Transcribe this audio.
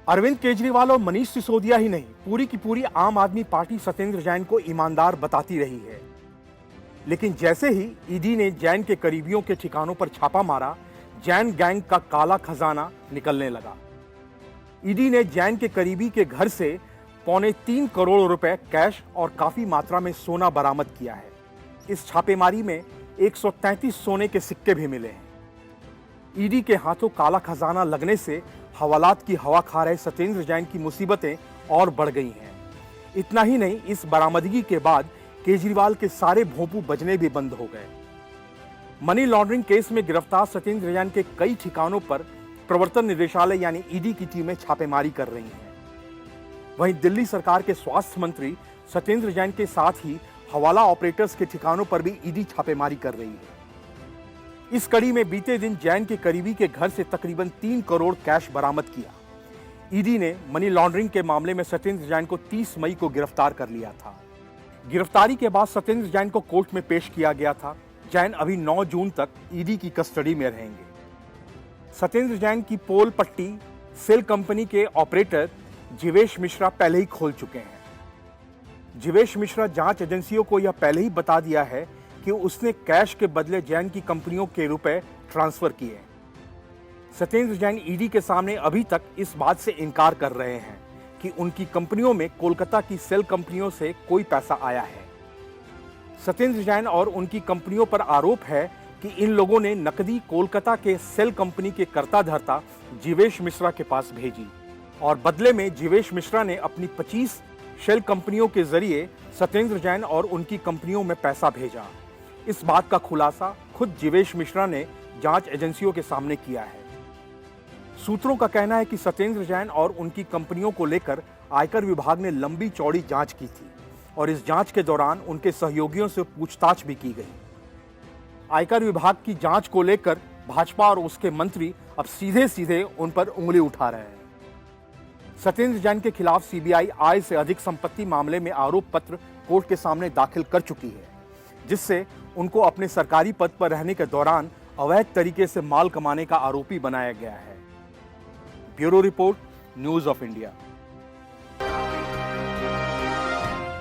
अरविंद केजरीवाल और मनीष सिसोदिया ही नहीं, पूरी की पूरी आम आदमी पार्टी सत्येंद्र जैन को ईमानदार बताती रही है। लेकिन जैसे ही ईडी ने जैन के करीबियों के ठिकानों पर छापा मारा, जैन गैंग का काला खजाना निकलने लगा। ईडी ने जैन के करीबी के घर से 3.25 करोड़ रुपए कैश और काफी मात्रा में सोना बरामद किया है। इस छापेमारी में 133 सोने के सिक्के भी मिले हैं। ईडी के हाथों काला खजाना लगने से हवालात की हवा खा रहे सत्येंद्र जैन की मुसीबतें और बढ़ गई हैं। इतना ही नहीं, इस बरामदगी के बाद केजरीवाल के सारे भोंपू बजने भी बंद हो गए। मनी लॉन्ड्रिंग केस में गिरफ्तार सत्येंद्र जैन के कई ठिकानों पर प्रवर्तन निदेशालय यानी ईडी की टीमें छापेमारी कर रही हैं। वहीं दिल्ली सरकार के स्वास्थ्य मंत्री सत्येंद्र जैन के साथ ही हवाला ऑपरेटर्स के ठिकानों पर भी ईडी छापेमारी कर रही है। इस कड़ी में बीते दिन जैन के करीबी के घर से तकरीबन 3 करोड़ कैश बरामद किया। ईडी ने मनी लॉन्ड्रिंग के मामले में सत्येंद्र जैन को 30 मई को गिरफ्तार कर लिया था। गिरफ्तारी के बाद सत्येंद्र जैन को कोर्ट में पेश किया गया था। जैन अभी 9 जून तक ईडी की कस्टडी में रहेंगे। सत्येंद्र जैन की पोल पट्टी सेल कंपनी के ऑपरेटर जीवेश मिश्रा पहले ही खोल चुके हैं। जीवेश मिश्रा जांच एजेंसियों को यह पहले ही बता दिया है कि उसने कैश के बदले जैन की कंपनियों के रुपए ट्रांसफर किए। सत्येंद्र जैन ईडी के सामने अभी तक इस बात से इनकार कर रहे हैं कि उनकी कंपनियों में कोलकाता की सेल कंपनियों से कोई पैसा आया है। सत्येंद्र जैन और उनकी कंपनियों पर आरोप है कि इन लोगों ने नकदी कोलकाता के सेल कंपनी के कर्ता धर्ता जीवेश मिश्रा के पास भेजी और बदले में जीवेश मिश्रा ने अपनी 25 शेल कंपनियों के जरिए सत्येंद्र जैन और उनकी कंपनियों में पैसा भेजा। इस बात का खुलासा खुद जीवेश मिश्रा ने जांच एजेंसियों के सामने किया है। सूत्रों का कहना है कि सत्येंद्र जैन और उनकी कंपनियों को लेकर आयकर विभाग ने लंबी चौड़ी जांच की थी और इस जांच के दौरान उनके सहयोगियों से पूछताछ भी की गई। आयकर विभाग की जांच को लेकर भाजपा और उसके मंत्री अब सीधे सीधे उन पर उंगली उठा रहे हैं। सत्येंद्र जैन के खिलाफ सीबीआई आय से अधिक संपत्ति मामले में आरोप पत्र कोर्ट के सामने दाखिल कर चुकी है, जिससे उनको अपने सरकारी पद पर रहने के दौरान अवैध तरीके से माल कमाने का आरोपी बनाया गया है। Bureau report, news of India.